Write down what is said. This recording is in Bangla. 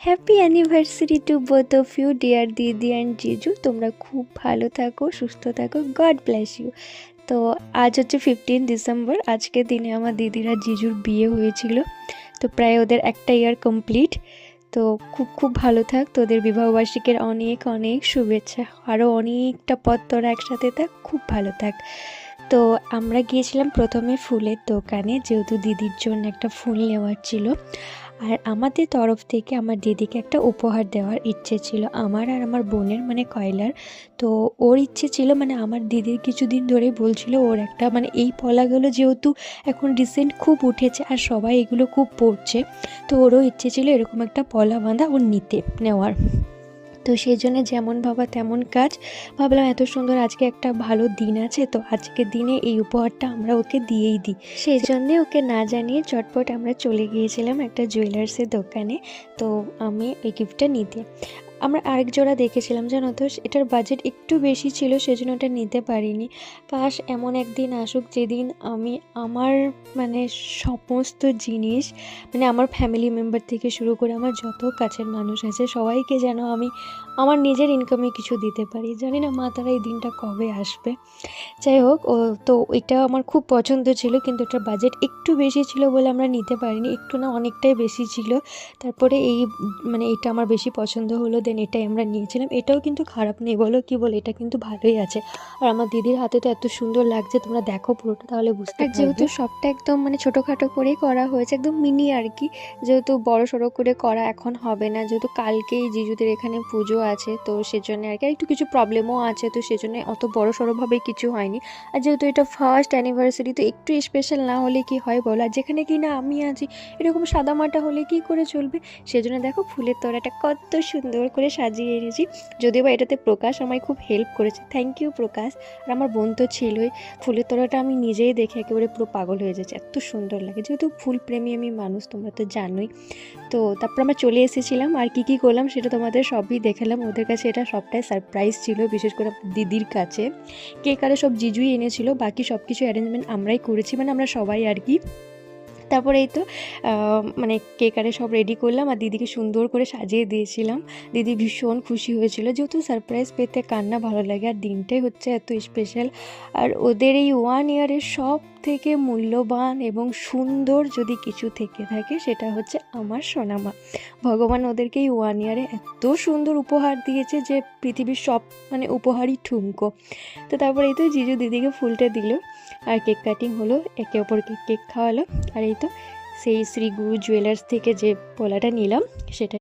Happy anniversary to both of you dear didi and jiju. তোমরা খুব ভালো থাকো, সুস্থ থাকো, গড ব্লেস ইউ। তো আজ হচ্ছে 15 ডিসেম্বর। আজকের দিনে আমার দিদির আর জিজুর বিয়ে হয়েছিল। তো প্রায় ওদের একটা ইয়ার কমপ্লিট। তো খুব খুব ভালো থাক, তোদের বিবাহবার্ষিকীর অনেক অনেক শুভেচ্ছা। আরও অনেকটা পথ তোরা একসাথে থাক, খুব ভালো থাক। তো আমরা গিয়েছিলাম প্রথমে ফুলের দোকানে, যেহেতু দিদির জন্য একটা ফুল নেওয়ার ছিল। আর আমাদের তরফ থেকে আমার দিদিকে একটা উপহার দেওয়ার ইচ্ছে ছিল, আমার আর আমার বোনের, মানে কয়লার। তো ওর ইচ্ছে ছিল, মানে আমার দিদির কিছুদিন ধরেই বলছিল ওর একটা, মানে এই পলাগুলো যেহেতু এখন রিসেন্ট খুব উঠেছে আর সবাই এগুলো খুব পরছে, তো ওরও ইচ্ছে ছিল এরকম একটা পলা বাঁধা ওর নেওয়ার। তো সেই জন্য যেমন ভাবা তেমন কাজ। ভাবলাম এত সুন্দর আজকে একটা ভালো দিন আছে, তো আজকের দিনে এই উপহারটা আমরা ওকে দিয়েই দিই। সেই জন্যে ওকে না জানিয়ে চটপট আমরা চলে গিয়েছিলাম একটা জুয়েলার্সের দোকানে। তো আমি ওই গিফটটা নিতে, আমরা আরেক জোড়া দেখেছিলাম, জানো তো এটার বাজেট একটু বেশি ছিল, সেজন্য ওটা নিতে পারিনি। কাশ এমন একদিন আসুক যেদিন আমি আমার মানে সমস্ত জিনিস, মানে আমার ফ্যামিলি মেম্বার থেকে শুরু করে আমার যত কাছের মানুষ আছে সবাইকে যেন আমি আমার নিজের ইনকামে কিছু দিতে পারি। জানি না মা তারা এই দিনটা কবে আসবে। যাই হোক, তো এটা আমার খুব পছন্দ ছিল, কিন্তু এটার বাজেট একটু বেশি ছিল বলে আমরা নিতে পারিনি। একটু না, অনেকটাই বেশি ছিল। তারপরে মানে এটা আমার বেশি পছন্দ হলো, দেন এটাই আমরা নিয়েছিলাম। এটাও কিন্তু খারাপ নেই, বলো কি বলো, এটা কিন্তু ভালোই আছে। আর আমার দিদির হাতে তো এত সুন্দর লাগছে, তোমরা দেখো পুরোটা তাহলে বুঝতে পারবে। যেহেতু সবটা একদম মানে ছোটোখাটো করেই করা হয়েছে, একদম মিনি আর কি, যেহেতু বড় সড়ো করে করা এখন হবে না, যেহেতু কালকেই জিজুদের এখানে পুজো আছে, তো সেজন্য আর কি একটু কিছু প্রবলেমও আছে, তো সেজন্য অত বড় সড়োভাবে কিছু হয়নি। আর যেহেতু এটা ফার্স্ট অ্যানিভার্সারি, তো একটু স্পেশাল না হলে কি হয় বলো। আর যেখানে কি না আমি আছি, এরকম সাদামাটা হলে কি করে চলবে। সেজন্য দেখো ফুলের তোড়াটা কত সুন্দর করে সাজিয়ে এনেছি। যদিও বা এটাতে প্রকাশ আমায় খুব হেল্প করেছে, থ্যাংক ইউ প্রকাশ। আর আমার বোন তো ছিলই। ফুলের তোড়াটা আমি নিজেই দেখে একেবারে পুরো পাগল হয়ে যাচ্ছে, এত সুন্দর লাগে, যেহেতু ফুল প্রেমী আমি মানুষ, তোমরা তো জানোই। তো তারপর আমরা চলে এসেছিলাম, আর কি করলাম সেটা তোমাদের সবই দেখালাম। ওদের কাছে এটা সবটাই সারপ্রাইজ ছিল, বিশেষ করে দিদির কাছে। কেক আরে সব জিজুই এনেছিল, বাকি সব কিছু অ্যারেঞ্জমেন্ট আমরাই করেছি, মানে আমরা সবাই আর কি। তারপরে এই তো মানে কেক আরে সব রেডি করলাম আর দিদিকে সুন্দর করে সাজিয়ে দিয়েছিলাম। দিদি ভীষণ খুশি হয়েছিল, যেহেতু সারপ্রাইজ পেতে কান্না ভালো লাগে, আর দিনটাই হচ্ছে এত স্পেশাল। আর ওদের এই 1 ইয়ারের সব থেকে মূল্যবান এবং সুন্দর যদি কিছু থেকে থাকে সেটা হচ্ছে আমার সোনামা। ভগবান ওদেরকে এই 1 ইয়ারে এত সুন্দর উপহার দিয়েছে যে পৃথিবীর সব মানে উপহারই ঠুমকো। তো তারপরে এই তো জিজু দিদিকে ফুলটা দিল, আর কেক কাটিং হলো, একে অপরকে কেক খাওয়ালো। আর এই তো সেই শ্রী গুরু জুয়েলার্স থেকে যে পলাটা নিলাম সেটা